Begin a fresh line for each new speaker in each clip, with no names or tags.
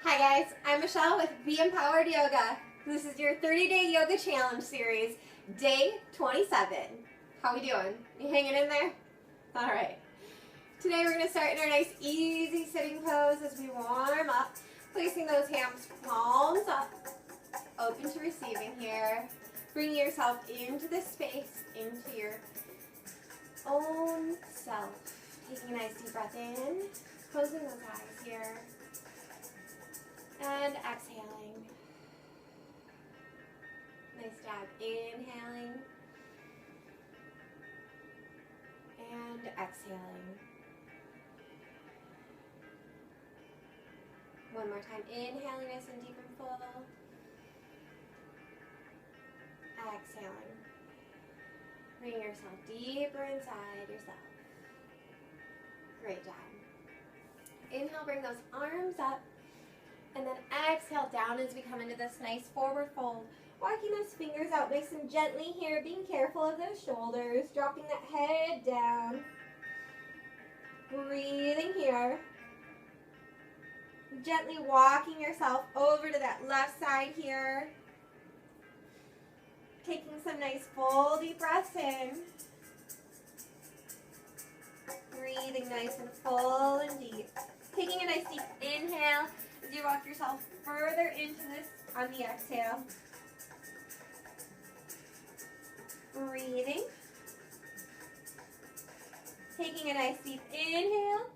Hi guys, I'm Michelle with Be Empowered Yoga. This is your 30-day yoga challenge series, day 27. How we doing? You hanging in there? All right. Today we're going to start in our nice easy sitting pose as we warm up, placing those hands palms up, open to receiving here. Bringing yourself into this space, into your own self. Taking a nice deep breath in, closing those eyes here. And exhaling. Nice job. Inhaling. And exhaling. One more time. Inhaling nice and deep and full. Exhaling. Bring yourself deeper inside yourself. Great job. Inhale, bring those arms up. And then exhale down as we come into this nice forward fold. Walking those fingers out nice and gently here, being careful of those shoulders, dropping that head down. Breathing here. Gently walking yourself over to that left side here. Taking some nice full deep breaths in. Breathing nice and full and deep. Taking a nice deep inhale. As you walk yourself further into this on the exhale. Breathing. Taking a nice deep inhale.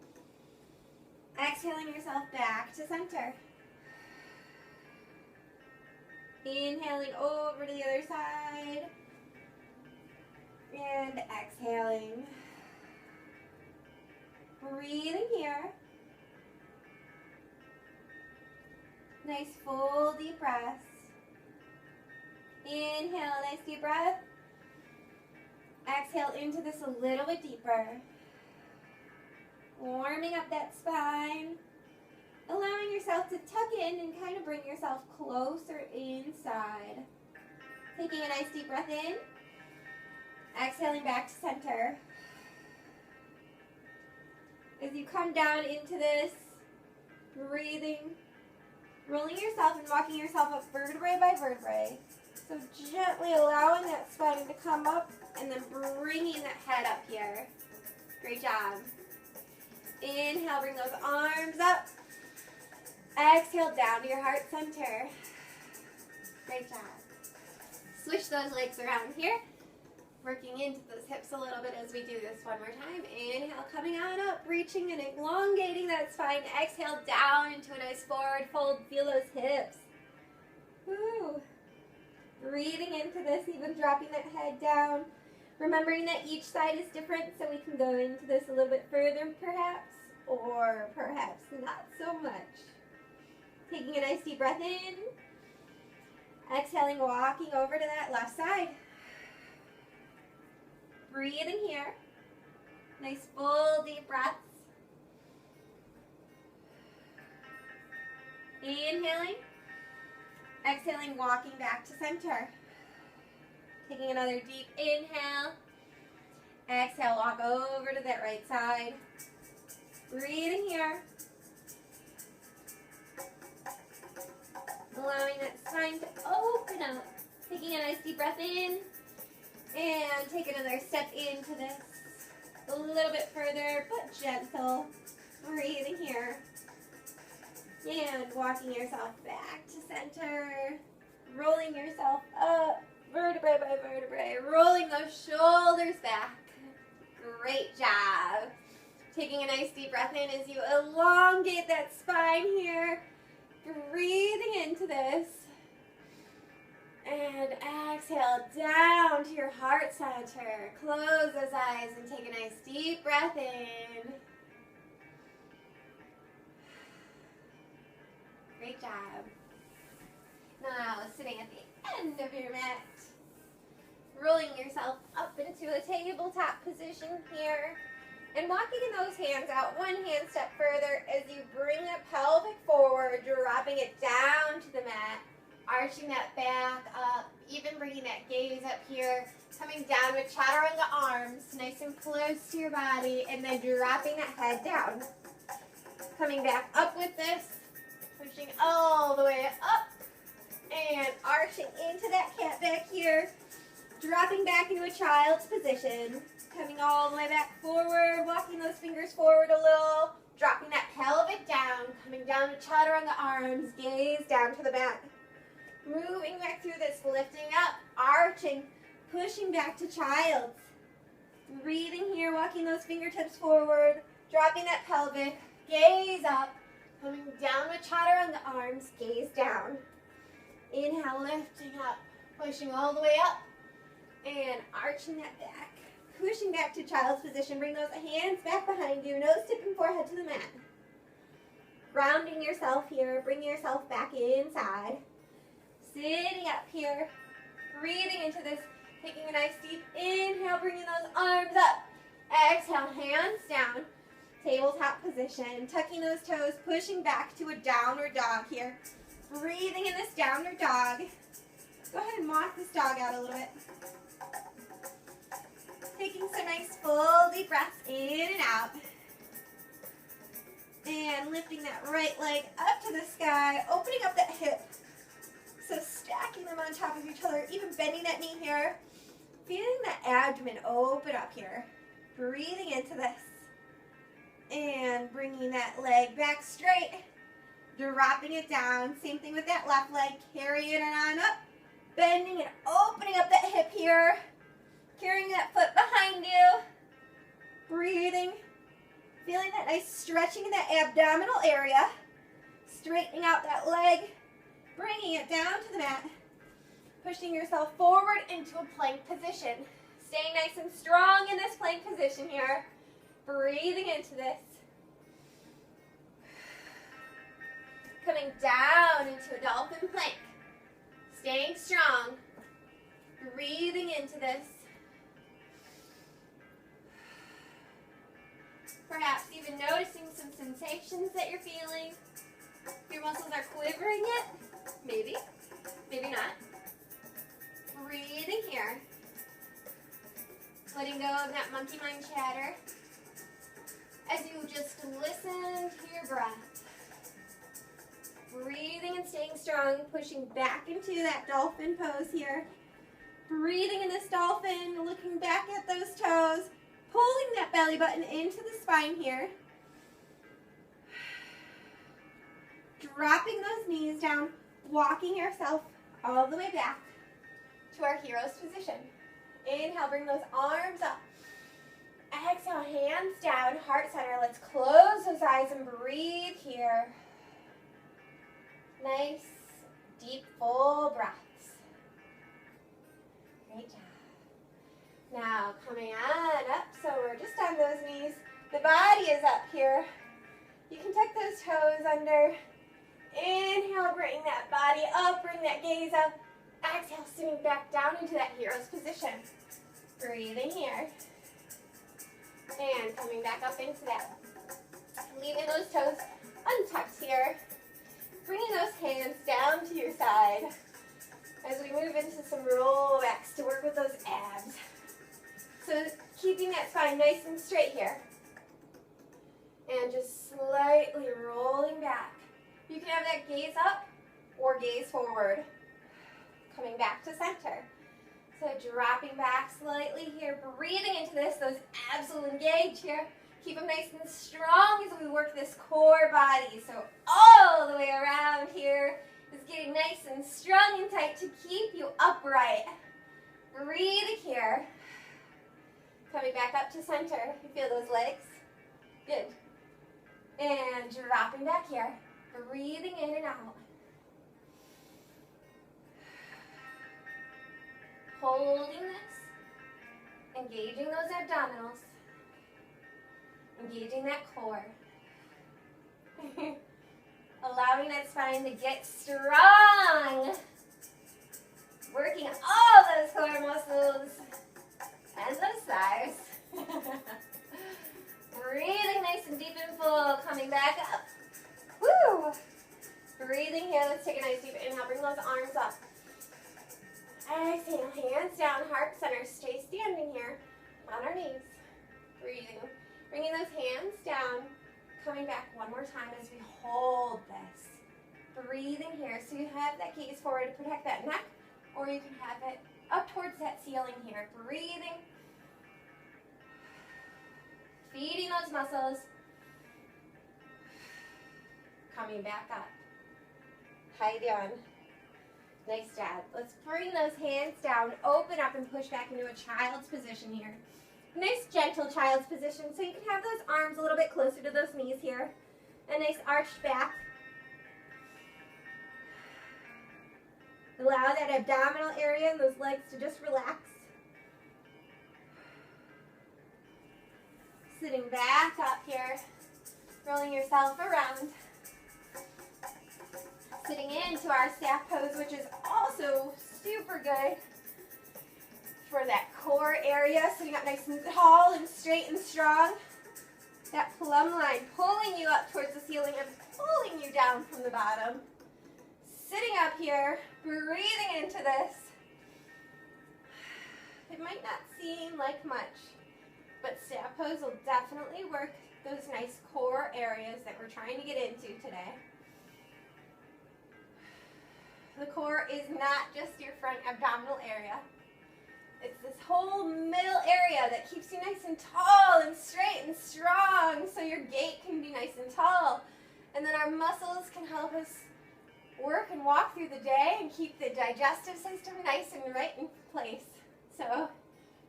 Exhaling yourself back to center. Inhaling over to the other side. And exhaling. Breathing here. Nice full deep breaths. Inhale, nice deep breath. Exhale into this a little bit deeper. Warming up that spine. Allowing yourself to tuck in and kind of bring yourself closer inside. Taking a nice deep breath in. Exhaling back to center. As you come down into this, breathing. Rolling yourself and walking yourself up vertebrae by vertebrae. So gently allowing that spine to come up and then bringing that head up here. Great job. Inhale, bring those arms up. Exhale down to your heart center. Great job. Switch those legs around here. Working into those hips a little bit as we do this one more time. Inhale, coming on up, reaching and elongating that spine. Exhale down into a nice forward fold. Feel those hips. Woo. Breathing into this, even dropping that head down. Remembering that each side is different, so we can go into this a little bit further perhaps, or perhaps not so much. Taking a nice deep breath in. Exhaling, walking over to that left side. Breathing here. Nice full deep breaths. Inhaling. Exhaling, walking back to center. Taking another deep inhale. Exhale, walk over to that right side. Breathing here. Allowing that spine to open up. Taking a nice deep breath in. And take another step into this. A little bit further, but gentle. Breathing here. And walking yourself back to center. Rolling yourself up, vertebrae by vertebrae. Rolling those shoulders back. Great job. Taking a nice deep breath in as you elongate that spine here. Breathing into this. And exhale down to your heart center. Close those eyes and take a nice deep breath in. Great job. Now sitting at the end of your mat. Rolling yourself up into a tabletop position here. And walking those hands out one hand step further as you bring that pelvic forward, dropping it down to the mat. Arching that back up, even bringing that gaze up here, coming down with chaturanga arms, nice and close to your body, and then dropping that head down. Coming back up with this, Pushing all the way up and arching into that cat back here. Dropping back into a child's position. Coming all the way back forward, walking those fingers forward a little. Dropping that pelvic down, coming down to chaturanga arms, gaze down to the mat. Moving back through this, lifting up, arching, pushing back to child's. Breathing here, walking those fingertips forward, dropping that pelvic, gaze up, coming down with chaturanga arms, gaze down. Inhale, lifting up, pushing all the way up, and arching that back. Pushing back to child's position. Bring those hands back behind you. Nose tipping forehead to the mat. Grounding yourself here. Bring yourself back inside. Sitting up here. Breathing into this. Taking a nice deep inhale. Bringing those arms up. Exhale. Hands down. Tabletop position. Tucking those toes. Pushing back to a downward dog here. Breathing in this downward dog. Go ahead and walk this dog out a little bit. Taking some nice full deep breaths in and out. And lifting that right leg up to the sky, opening up that hip. So stacking them on top of each other, even bending that knee here. Feeling that abdomen open up here. Breathing into this. And bringing that leg back straight. Dropping it down. Same thing with that left leg. Carrying it on up. Bending and opening up that hip here. Carrying that foot behind you. Breathing. Feeling that nice stretching in that abdominal area. Straightening out that leg. Bringing it down to the mat. Pushing yourself forward into a plank position. Staying nice and strong in this plank position here. Breathing into this. Coming down into a dolphin plank. Staying strong. Breathing into this. Perhaps even noticing some sensations that you're feeling. If your muscles are quivering yet, maybe, maybe not. Breathing here. Letting go of that monkey mind chatter as you just listen to your breath. Breathing and staying strong, pushing back into that dolphin pose here. Breathing in this dolphin, looking back at those toes. Pulling that belly button into the spine here. Dropping those knees down, walking yourself all the way back to our hero's position. Inhale, bring those arms up. Exhale, hands down, heart center. Let's close those eyes and breathe here. Nice, deep, full breaths. Great job. Now, coming on up, so we're just on those knees. The body is up here. You can tuck those toes under. Inhale, bring that body up, bring that gaze up. Exhale, sitting back down into that hero's position. Breathing here. And coming back up into that. Leaving those toes untucked here. Bringing those hands down to your side as we move into some rollbacks to work with those abs. So keeping that spine nice and straight here. And just slightly rolling back. You can have that gaze up or gaze forward. Coming back to center. So dropping back slightly here. Breathing into this. Those abs will engage here. Keep them nice and strong as we work this core body. So all the way around here is getting nice and strong and tight to keep you upright. Breathe here. Coming back up to center. You feel those legs? Good. And dropping back here. Breathing in and out. Holding this. Engaging those abdominals. Engaging that core. Allowing that spine to get strong. Working all those core muscles. And those thighs. Breathing nice and deep and full. Coming back up. Woo! Breathing here. Let's take a nice deep inhale. Bring those arms up. Exhale. Hands down. Heart center. Stay standing here. On our knees. Breathing. Bringing those hands down. Coming back one more time as we hold this. Breathing here. So you have that gaze forward to protect that neck, or you can have it up towards that ceiling here. Breathing. Feeding those muscles. Coming back up. How you doing? Nice job. Let's bring those hands down, open up and push back into a child's position here. Nice gentle child's position, so you can have those arms a little bit closer to those knees here. A nice arched back. Allow that abdominal area and those legs to just relax. Sitting back up here, rolling yourself around. Sitting into our staff pose, which is also super good for that core area. Sitting up nice and tall and straight and strong. That plumb line pulling you up towards the ceiling and pulling you down from the bottom. Sitting up here, breathing into this. It might not seem like much, but staff pose will definitely work those nice core areas that we're trying to get into today. The core is not just your front abdominal area. It's this whole middle area that keeps you nice and tall and straight and strong, so your gait can be nice and tall. And then our muscles can help us work and walk through the day and keep the digestive system nice and right in place. So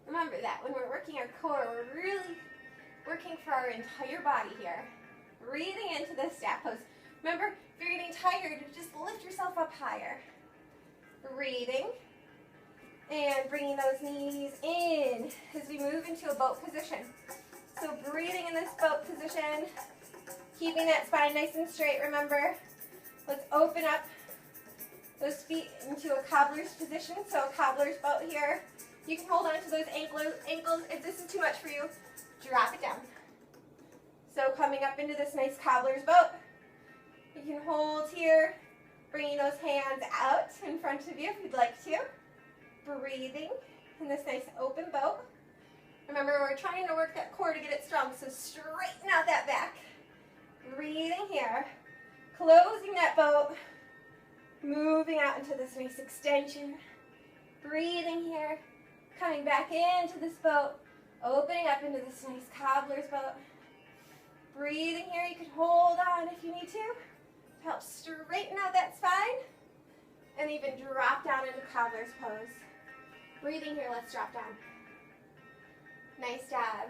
remember that when we're working our core, we're really working for our entire body here. Breathing into this staff pose. Remember, if you're getting tired, just lift yourself up higher. Breathing. And bringing those knees in as we move into a boat position. So breathing in this boat position, keeping that spine nice and straight, remember. Let's open up those feet into a cobbler's position. So a cobbler's boat here. You can hold on to those ankles. If this is too much for you, drop it down. So coming up into this nice cobbler's boat. You can hold here, bringing those hands out in front of you if you'd like to. Breathing in this nice open boat. Remember, we're trying to work that core to get it strong, so straighten out that back. Breathing here. Closing that boat. Moving out into this nice extension. Breathing here. Coming back into this boat. Opening up into this nice cobbler's boat. Breathing here. You can hold on if you need to. Help straighten out that spine. And even drop down into cobbler's pose. Breathing here, let's drop down. Nice job.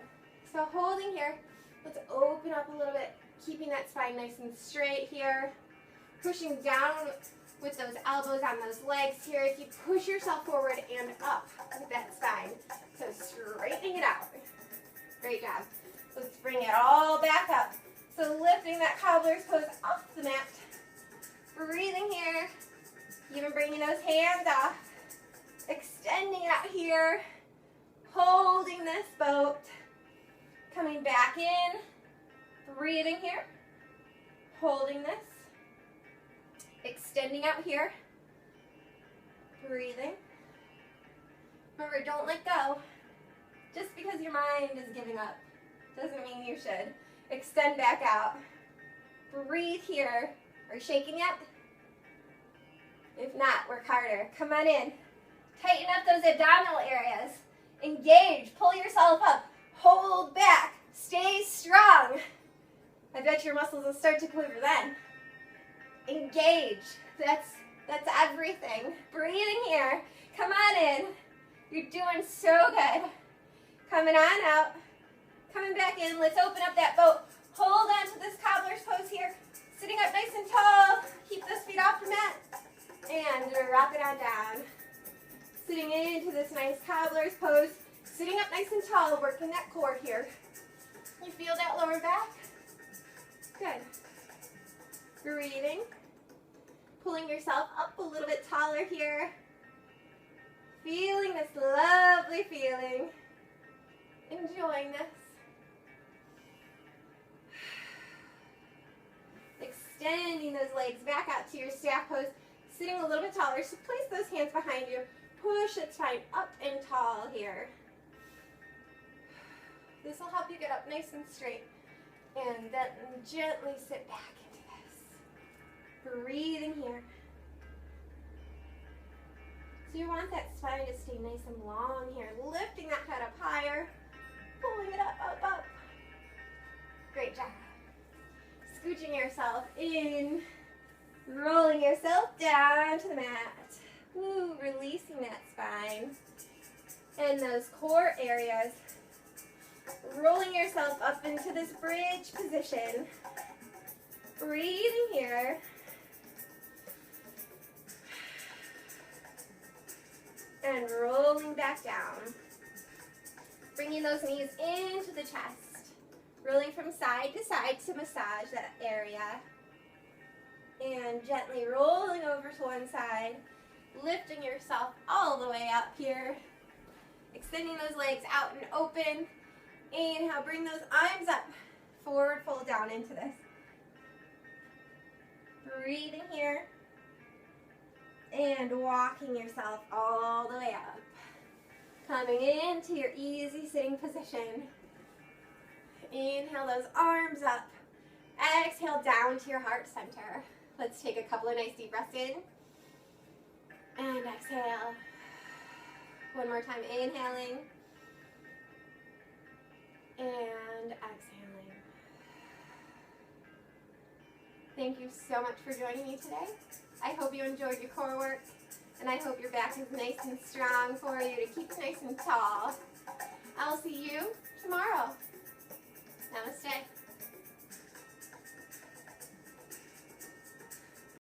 So holding here, let's open up a little bit, keeping that spine nice and straight here. Pushing down with those elbows on those legs here. If you push yourself forward and up with that spine. So straightening it out. Great job. Let's bring it all back up. So lifting that cobbler's pose off the mat. Breathing here. Even bringing those hands off. Extending out here. Holding this boat. Coming back in. Breathing here. Holding this. Extending out here. Breathing. Remember, don't let go. Just because your mind is giving up doesn't mean you should. Extend back out. Breathe here. Are you shaking yet? If not, work harder. Come on in. Tighten up those abdominal areas. Engage. Pull yourself up. Hold back. Stay strong. I bet your muscles will start to quiver then. Engage. That's everything. Breathing here. Come on in. You're doing so good. Coming on out. Coming back in. Let's open up that boat. Hold on to this cobbler's pose here. Sitting up nice and tall. Keep those feet off the mat. And drop it on down. Sitting into this nice cobbler's pose. Sitting up nice and tall, working that core here. You feel that lower back? Good. Breathing. Pulling yourself up a little bit taller here. Feeling this lovely feeling. Enjoying this. Extending those legs back out to your staff pose. Sitting a little bit taller, so place those hands behind you. Push that spine up and tall here. This will help you get up nice and straight. And then gently sit back into this. Breathing So you want that spine to stay nice and long here. Lifting that head up higher. Pulling it up, up, up. Great job. Scooching yourself in. Rolling yourself down to the mat. Woo, releasing that spine. And those core areas. Rolling yourself up into this bridge position. Breathing here. And rolling back down. Bringing those knees into the chest. Rolling from side to massage that area. And gently rolling over to one side. Lifting yourself all the way up here. Extending those legs out and open. Inhale, bring those arms up. Forward fold down into this. Breathing here. And walking yourself all the way up. Coming into your easy sitting position. Inhale those arms up. Exhale down to your heart center. Let's take a couple of nice deep breaths in. And exhale. One more time, inhaling. And exhaling. Thank you so much for joining me today. I hope you enjoyed your core work, and I hope your back is nice and strong for you to keep nice and tall. I'll see you tomorrow. Namaste.